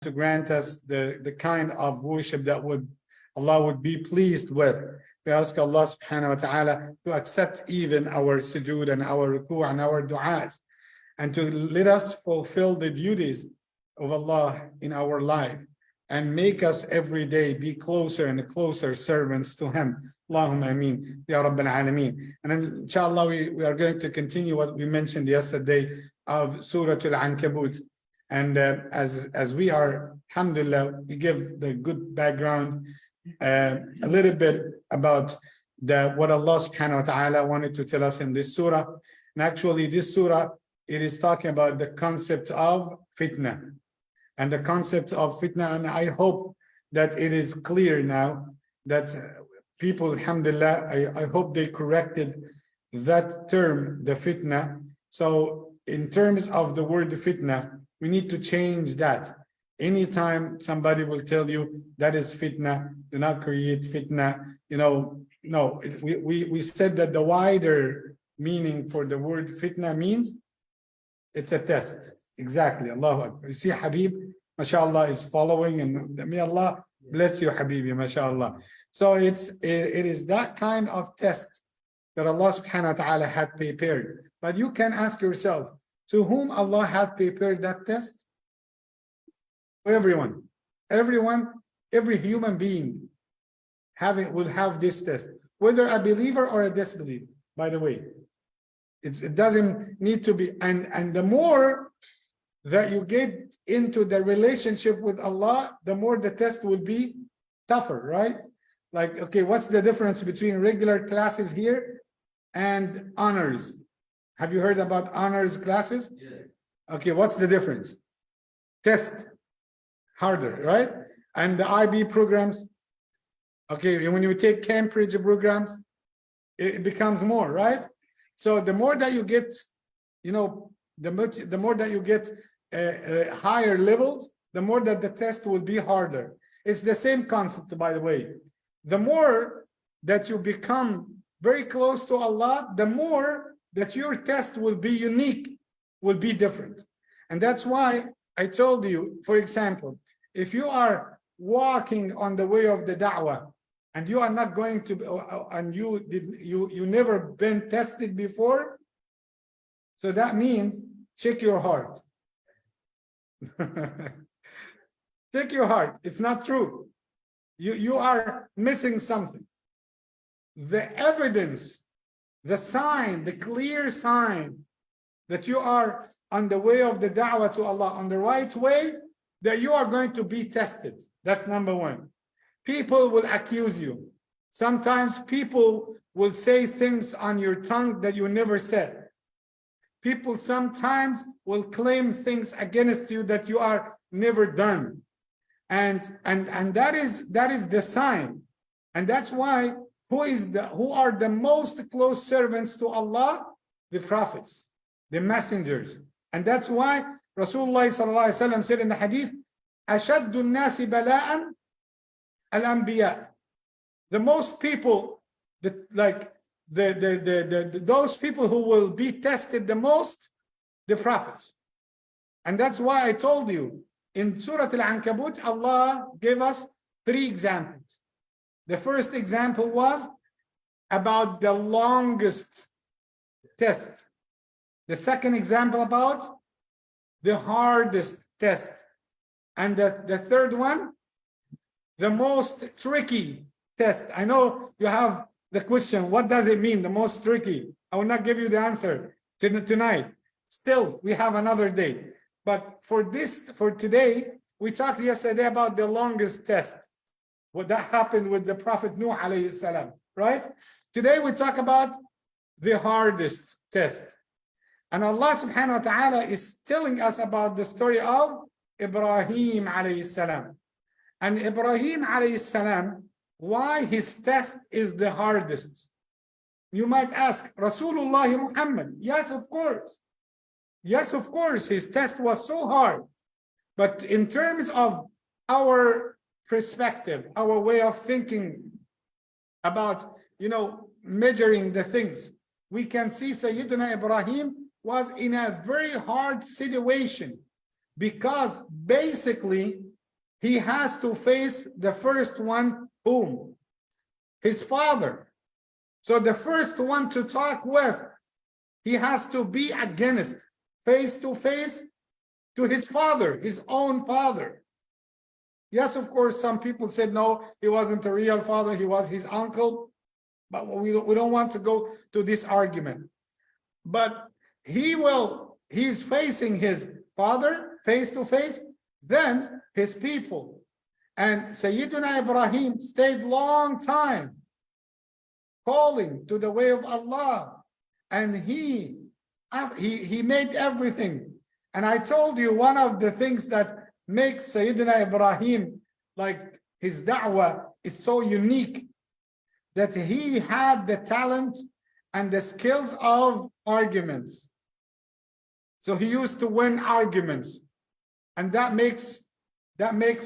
to grant us the kind of worship that Allah would be pleased with. We ask Allah subhanahu wa ta'ala to accept even our sujood and our ruku' and our du'as, and to let us fulfill the duties of Allah in our life, and make us every day be closer and closer servants to Him. Allahumma ameen, Ya Rabbil Alameen. And then, inshallah, we are going to continue what we mentioned yesterday of Surah Al-Ankboot. And as we are, alhamdulillah, we give the good background, a little bit about what Allah subhanahu wa ta'ala wanted to tell us in this surah. And actually, this surah, it is talking about the concept of fitna. And the concept of fitna, and I hope that it is clear now that people, alhamdulillah, I hope they corrected that term, the fitna. So in terms of the word fitna, we need to change that. Anytime somebody will tell you that is fitna, do not create fitna, no, we said that the wider meaning for the word fitna means it's a test. Exactly. Allahu Akbar. You see, Habib, mashallah, is following, and may Allah bless you, Habibi, mashallah. So it is that kind of test that Allah subhanahu wa ta'ala had prepared. But you can ask yourself, to whom Allah had prepared that test? Everyone. Every human being will have this test, whether a believer or a disbeliever, by the way. It doesn't need to be, and the more that you get into the relationship with Allah, the more the test will be tougher, right? Like, okay, what's the difference between regular classes here and honors? Have you heard about honors classes? Yeah. Okay, what's the difference? Test, harder, right? And the IB programs, okay, when you take Cambridge programs, it becomes more, right? So the more that you get, the more that you get higher levels, the more that the test will be harder. It's the same concept, by the way. The more that you become very close to Allah, the more that your test will be unique, will be different. And that's why I told you, for example, if you are walking on the way of the da'wah, and you are not going to, and you never been tested before, so that means check your heart. Check your heart. It's not true. You are missing something. The evidence, the sign, the clear sign that you are on the way of the da'wah to Allah, on the right way, that you are going to be tested. That's number one. People will accuse you. Sometimes people will say things on your tongue that you never said. People sometimes will claim things against you that you are never done. And that is the sign. And that's why who are the most close servants to Allah? The prophets, the messengers. And that's why Rasulullah sallallahu alaihi wasallam said in the hadith, أَشَدُّ النَّاسِ بَلَاءً Al-Anbiya. The most people, those people who will be tested the most, the prophets. And that's why I told you in Surah Al-Ankboot, Allah gave us 3 examples. The first example was about the longest test. The second example about the hardest test. And the third one, the most tricky test. I know you have the question, what does it mean, the most tricky? I will not give you the answer tonight. Still, we have another day. But for today, we talked yesterday about the longest test. What that happened with the Prophet Nuh alayhi salam, right? Today we talk about the hardest test. And Allah subhanahu wa ta'ala is telling us about the story of Ibrahim alayhi salam. And Ibrahim alayhi salam, why his test is the hardest? You might ask, Rasulullah Muhammad. Yes, of course. Yes, of course, his test was so hard. But in terms of our perspective, our way of thinking about, measuring the things, we can see Sayyidina Ibrahim was in a very hard situation. because basically he has to face the first one, whom? His father. So the first one to talk with, he has to be against, face to face, to his father, his own father. Yes, of course, some people said, no, he wasn't a real father, he was his uncle. But we don't want to go to this argument. But he's facing his father face to face, then his people. And Sayyidina Ibrahim stayed long time calling to the way of Allah. And he made everything. And I told you one of the things that makes Sayyidina Ibrahim, like his da'wah is so unique, that he had the talent and the skills of arguments. So he used to win arguments. And that makes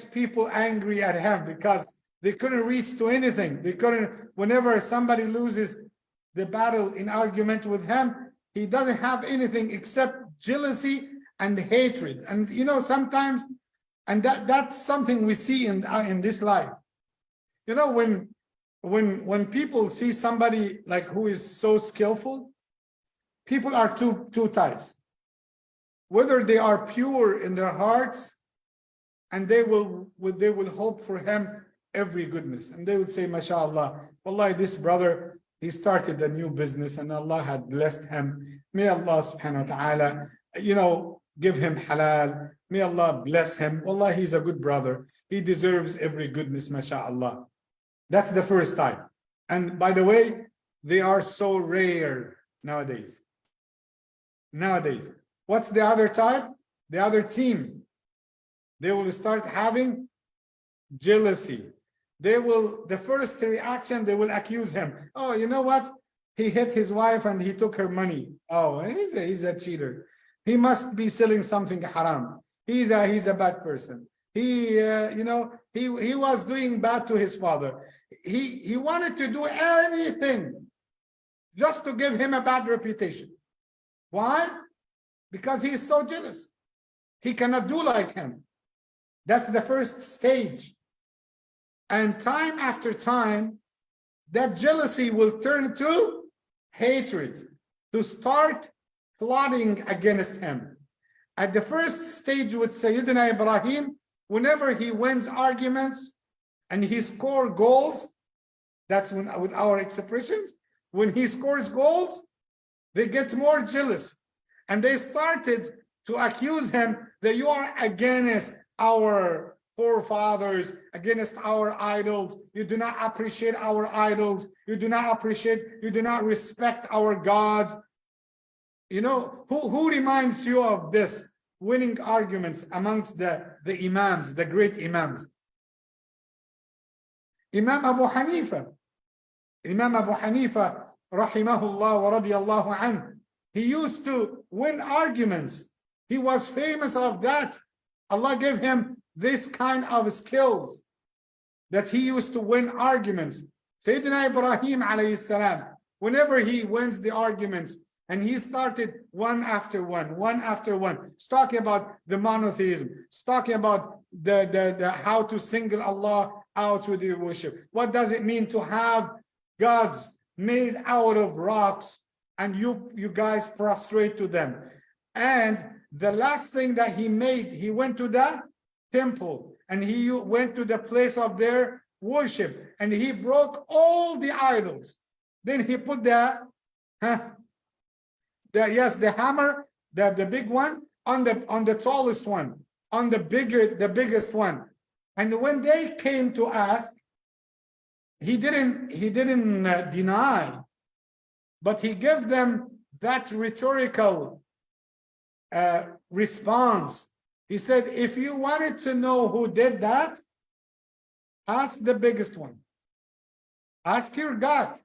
people angry at him, because they couldn't reach to anything. They couldn't, whenever somebody loses the battle in argument with him, he doesn't have anything except jealousy and hatred. And you know, sometimes, and that's something we see in this life. You know, when people see somebody like who is so skillful, people are two types. Whether they are pure in their hearts, and they will hope for him every goodness, and they would say, mashallah, wallahi, this brother, he started a new business and Allah had blessed him. May Allah subhanahu wa ta'ala, you know, give him halal. May Allah bless him. Wallah, he's a good brother. He deserves every goodness, mashallah. That's the first type. And by the way, they are so rare nowadays. What's the other type? The other team. They will start having jealousy. The first reaction, they will accuse him. Oh, you know what? He hit his wife and he took her money. Oh, he's a cheater. He must be selling something haram. He's a bad person. He was doing bad to his father. He wanted to do anything just to give him a bad reputation. Why? Because he is so jealous. He cannot do like him. That's the first stage. And time after time, that jealousy will turn to hatred, to start plotting against him. At the first stage with Sayyidina Ibrahim, whenever he wins arguments and he scores goals, that's when, with our expressions, when he scores goals, they get more jealous. And they started to accuse him that you are against our forefathers, against our idols. You do not appreciate our idols. You do not respect our gods. You know, who reminds you of this winning arguments amongst the Imams, the great Imams? Imam Abu Hanifa, rahimahullah wa radiyallahu anhu, he used to win arguments. He was famous of that. Allah gave him this kind of skills that he used to win arguments. Sayyidina Ibrahim alayhi salam, whenever he wins the arguments, and he started one after one, it's talking about the monotheism, it's talking about the how to single Allah out with your worship. What does it mean to have gods made out of rocks and you guys prostrate to them? And the last thing that he made, he went to the temple and he went to the place of their worship and he broke all the idols. Then he put the hammer, the big one, on the tallest one, on the biggest one. And when they came to ask, he didn't deny, but he gave them that rhetorical response. He said, if you wanted to know who did that, ask the biggest one. Ask your God.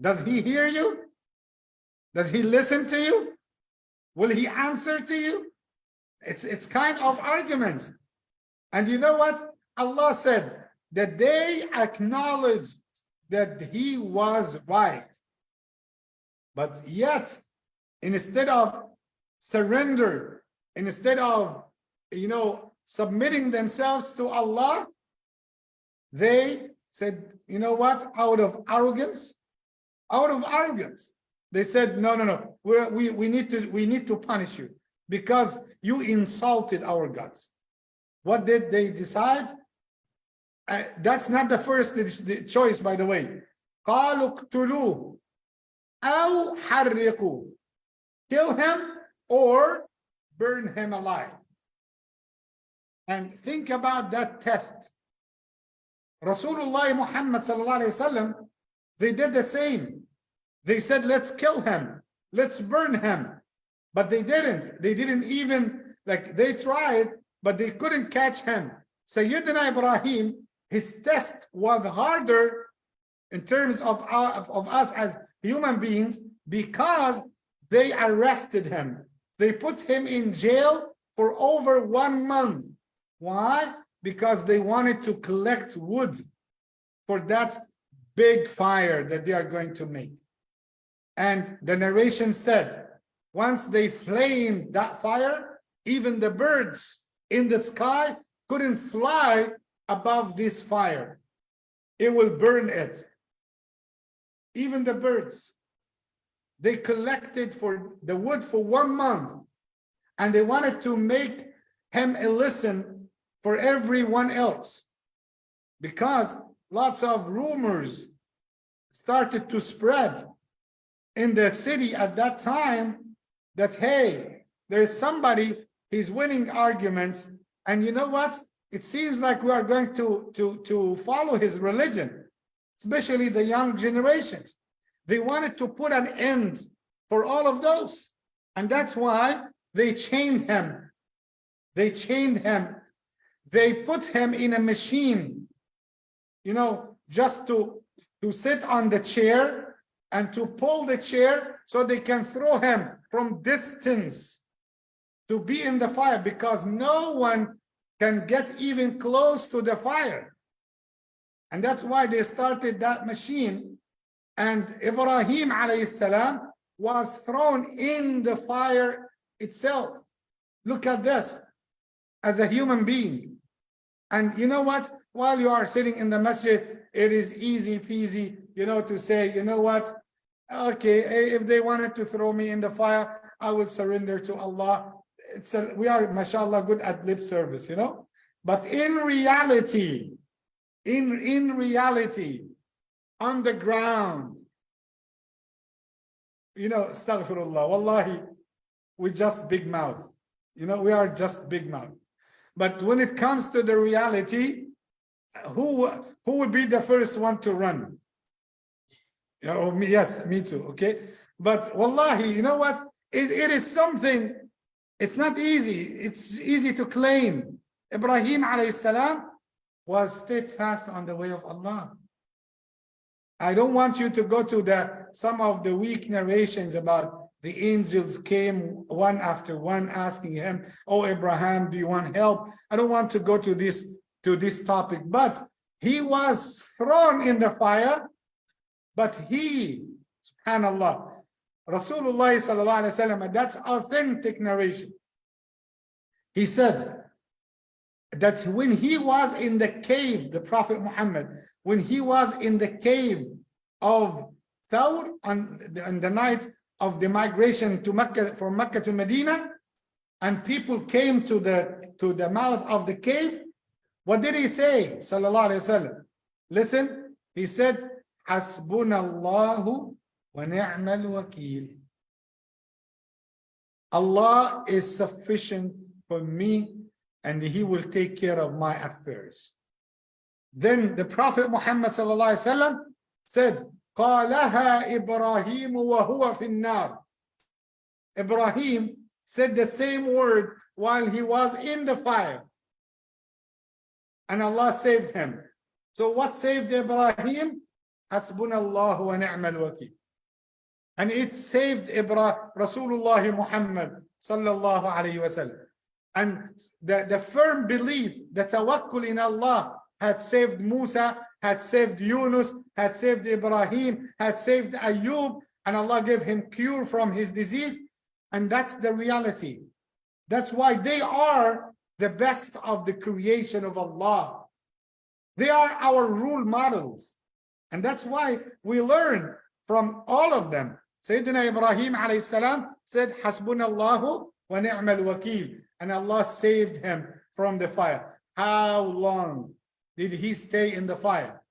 Does he hear you? Does he listen to you? Will he answer to you? It's kind of argument. And you know what? Allah said that they acknowledged that he was right. But yet, instead of surrender instead of, submitting themselves to Allah, they said, you know what, out of arrogance, they said, no, we need to punish you because you insulted our gods. What did they decide? That's not the first choice, by the way. قالوا اقتلوه أو حرقوه. Kill him or burn him alive. And think about that test. Rasulullah Muhammad sallallahu alaihi wasallam, they did the same. They said, let's kill him, let's burn him. But they didn't. They didn't even, they tried, but they couldn't catch him. Sayyidina Ibrahim, his test was harder in terms of us as human beings because they arrested him. They put him in jail for over 1 month. Why? Because they wanted to collect wood for that big fire that they are going to make. And the narration said, once they flamed that fire, even the birds in the sky couldn't fly above this fire. It will burn it. Even the birds. They collected for the wood for 1 month, and they wanted to make him a lesson for everyone else, because lots of rumors started to spread in the city at that time that, hey, there's somebody, he's winning arguments, and you know what? It seems like we are going to follow his religion, especially the young generations. They wanted to put an end for all of those. And that's why they chained him. They chained him. They put him in a machine, just to sit on the chair and to pull the chair so they can throw him from distance to be in the fire, because no one can get even close to the fire. And that's why they started that machine. And Ibrahim alayhi salam was thrown in the fire itself. Look at this, as a human being. And you know what? While you are sitting in the masjid, it is easy peasy, to say, you know what? Okay, if they wanted to throw me in the fire, I will surrender to Allah. We are, mashallah, good at lip service, But in reality, in reality, on the ground, astaghfirullah, wallahi, we just big mouth. We are just big mouth. But when it comes to the reality, who would be the first one to run? Me, yes, me too, okay? But wallahi, you know what? It is something, it's not easy. It's easy to claim. Ibrahim alayhi salam was steadfast on the way of Allah. I don't want you to go to some of the weak narrations about the angels came one after one asking him, oh, Abraham, do you want help? I don't want to go to this topic, but he was thrown in the fire, but he, subhanallah, Rasulullah sallallahu alaihi wasallam, that's authentic narration. He said that when he was in the cave, the Prophet Muhammad, when he was in the cave of Thawr on the night of the migration to Mecca, from Mecca to Medina, and people came to the mouth of the cave, what did he say, sallallahu alaihi wasallam? Listen, he said, Hasbunallahu wa ni'mal wakeel. Allah is sufficient for me, and he will take care of my affairs. Then the Prophet Muhammad sallallahu alaihi wasallam said, قالها إبراهيم وهو في النار. Ibrahim said the same word while he was in the fire, and Allah saved him. So what saved Ibrahim? Hasbunallahu wa ni'mal wakeel. And it saved Rasulullah Muhammad sallallahu alayhi wa sallam. And the firm belief, the tawakkul in Allah had saved Musa, had saved Yunus, had saved Ibrahim, had saved Ayub, and Allah gave him cure from his disease. And that's the reality. That's why they are the best of the creation of Allah. They are our role models. And that's why we learn from all of them. Sayyidina Ibrahim alayhi salam said, Hasbunallahu wa ni'mal wakil. And Allah saved him from the fire. How long did he stay in the fire?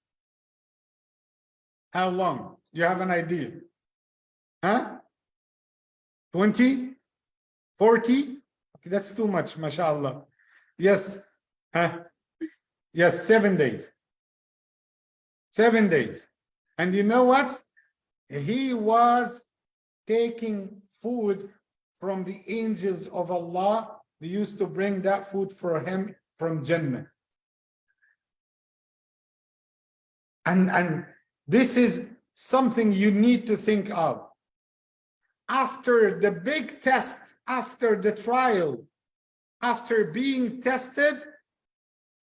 How long? You have an idea? Huh? 20? 40? Okay, that's too much, mashallah. Yes. Huh? Yes, 7 days. 7 days. And you know what? He was taking food from the angels of Allah. They used to bring that food for him from Jannah. And this is something you need to think of. After the big test, after the trial, after being tested,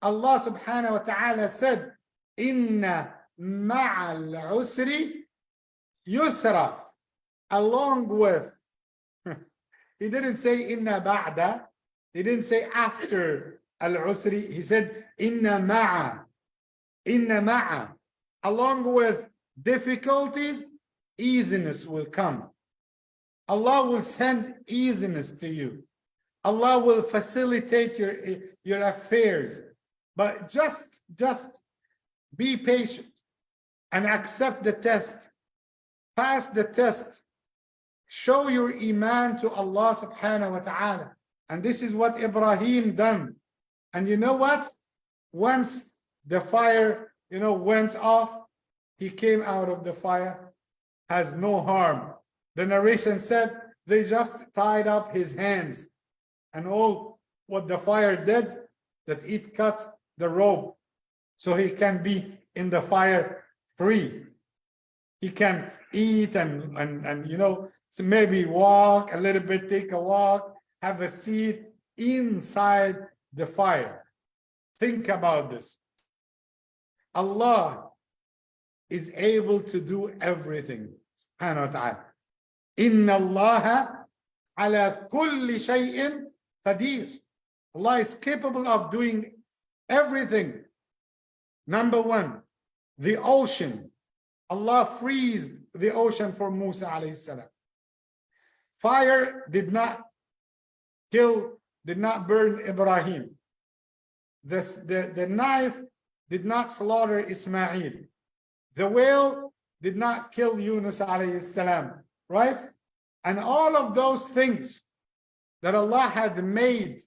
Allah subhanahu wa ta'ala said, Inna ma'al usri yusra. Along with, he didn't say inna ba'da, he didn't say after al-usri, he said inna ma'a, along with difficulties, easiness will come. Allah will send easiness to you. Allah will facilitate your affairs. But just be patient and accept the test. Pass the test. Show your iman to Allah subhanahu wa ta'ala. And this is what Ibrahim done. And you know what? Once the fire, went off, he came out of the fire, has no harm. The narration said they just tied up his hands, and all what the fire did, that it cut the rope, so he can be in the fire free. He can eat and so maybe walk a little bit, take a walk, have a seat inside the fire. Think about this. Allah is able to do everything. Subhanahu wa ta'ala. Inna Allah ala kulli shay'in qadir. Allah is capable of doing everything. Number one, the ocean. Allah freezed the ocean for Musa alayhi salam. Fire did not burn Ibrahim. The knife did not slaughter Ismail. The whale did not kill Yunus alayhi salam. Right? And all of those things that Allah had made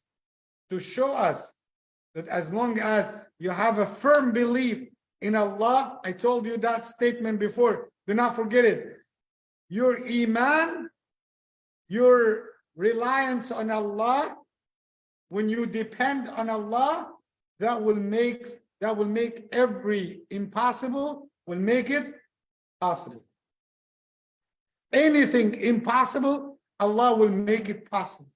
to show us that as long as you have a firm belief in Allah, I told you that statement before, do not forget it. Your iman, your reliance on Allah, when you depend on Allah, that will make every impossible, will make it possible. Anything impossible, Allah will make it possible.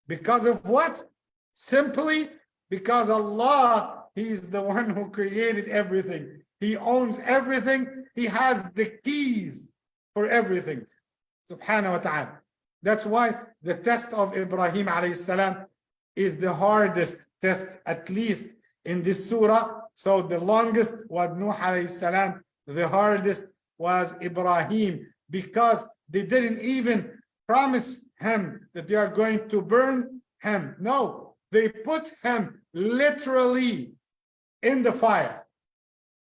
Because of what? Simply because Allah, He is the one who created everything. He owns everything. He has the keys for everything. Subhanahu wa ta'ala. That's why the test of Ibrahim alayhi salam is the hardest test, at least in this surah. So the longest was Nuh alayhi salam. The hardest was Ibrahim, because they didn't even promise him that they are going to burn him. No, they put him literally in the fire.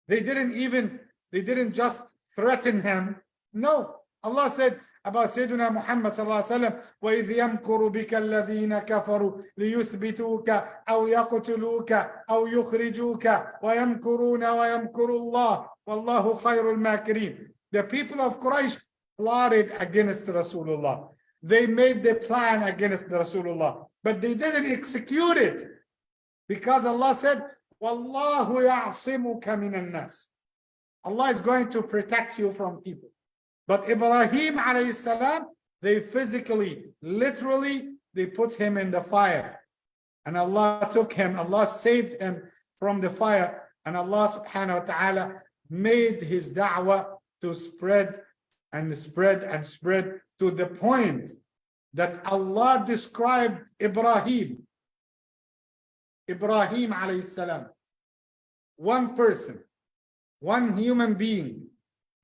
They didn't just threaten him. No, Allah said about Sayyidina Muhammad sallallahu alaihi wasallam, وَإِذْ يَمْكُرُ بِكَ الَّذِينَ كَفَرُوا لِيُثْبِتُوكَ أَوْ يَقْتُلُوكَ أَوْ يُخْرِجُوكَ وَيَمْكُرُونَ وَيَمْكُرُ اللَّهُ وَاللَّهُ خَيْرُ الْمَاكِرِينَ. The people of Quraysh plotted against Rasulullah. They made the plan against the Rasulullah, but they didn't execute it, because Allah said, وَاللَّهُ يَعْصِمُكَ مِنَ النَّاسِ. Allah is going to protect you from people. But Ibrahim alayhi salam, they physically, literally, they put him in the fire. And Allah took him, Allah saved him from the fire. And Allah subhanahu wa ta'ala made his da'wah to spread and spread and spread, to the point that Allah described Ibrahim alayhi salam, one person, one human being.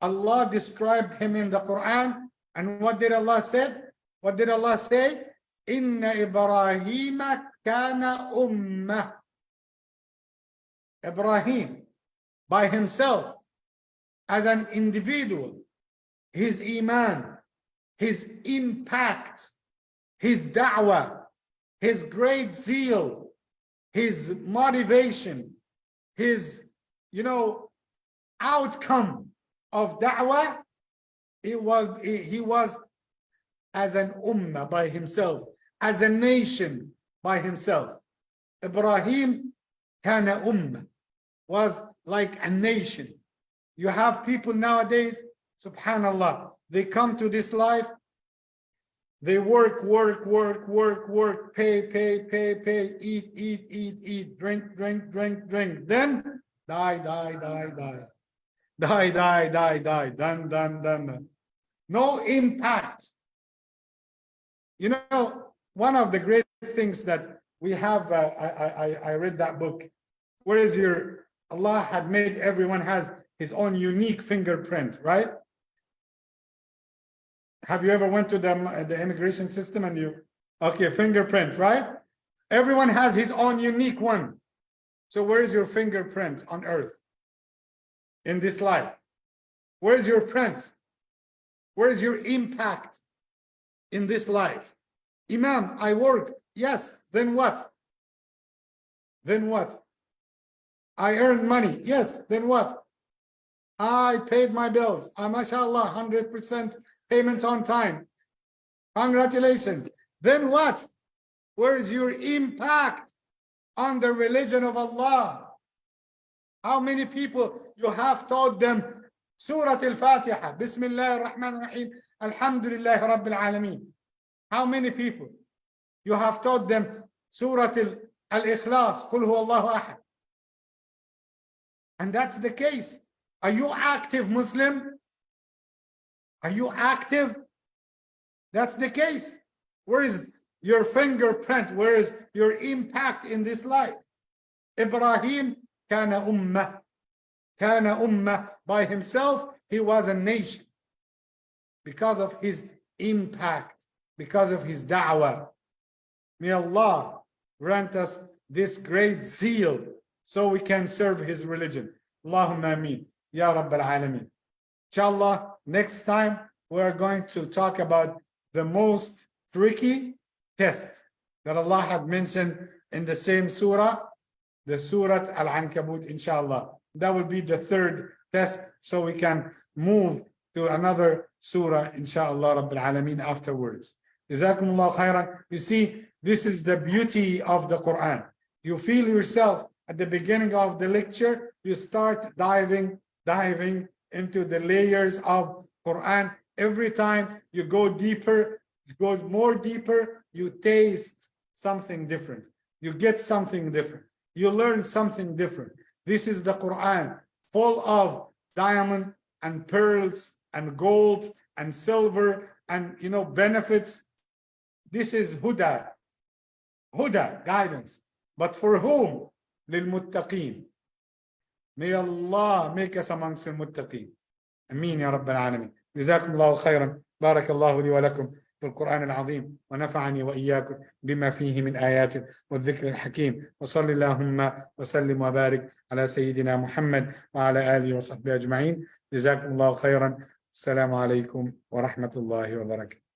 Allah described him in the Quran, and what did Allah say? What did Allah say? Inna Ibrahim kana ummah. Ibrahim, by himself, as an individual, his iman, his impact, his da'wah, his great zeal, his motivation, his, outcome of da'wah, he was as an ummah by himself, as a nation by himself. Ibrahim kana ummah, was like a nation. You have people nowadays, subhanallah, they come to this life, they work, pay, eat, drink, then die, done. No impact. One of the great things that we have, I read that book, Allah had made everyone has his own unique fingerprint, right? Have you ever went to the immigration system and fingerprint, right? Everyone has his own unique one. So where is your fingerprint on earth? In this life? Where is your print? Where is your impact in this life? Imam, I worked. Yes, then what? I earned money. Yes, then what? I paid my bills. MashaAllah, 100% payment on time. Congratulations. Then what? Where is your impact on the religion of Allah? How many people you have taught them Surah Al-Fatiha, Bismillah ar-Rahman ar-Rahim, Alhamdulillah Rabbil Alameen? How many people you have taught them Surah Al-Ikhlas, Qul Huwa Allahu Ahad? And that's the case. Are you active Muslim? Are you active? That's the case. Where is your fingerprint? Where is your impact in this life? Ibrahim kana ummah. Kana ummah. By himself, he was a nation. Because of his impact, because of his da'wah. May Allah grant us this great zeal so we can serve his religion. Allahumma ameen. Ya Rabbal Alameen. Inshallah, next time we're going to talk about the most tricky test that Allah had mentioned in the same surah, the Surah Al-Ankboot, inshallah. That will be the third test, so we can move to another surah, inshallah Rabbil Alameen, afterwards. Jazakumullah khairan. You see, this is the beauty of the Quran. You feel yourself at the beginning of the lecture, you start diving into the layers of Quran. Every time you go deeper, you go more deeper, you taste something different. You get something different. You learn something different. This is the Quran, full of diamond and pearls and gold and silver and benefits. This is huda, guidance. But for whom? للمتقين. May Allah make us amongst the muttaqeen. Ameen ya Rabbil Alameen. جزاكم الله خيرا. بارك الله لي ولكم في القرآن العظيم ونفعني وإياكم بما فيه من آيات والذكر الحكيم. وصل اللهم وسلم وبارك على سيدنا محمد وعلى آله وصحبه أجمعين. جزاكم الله خيرا. السلام عليكم ورحمة الله وبركاته.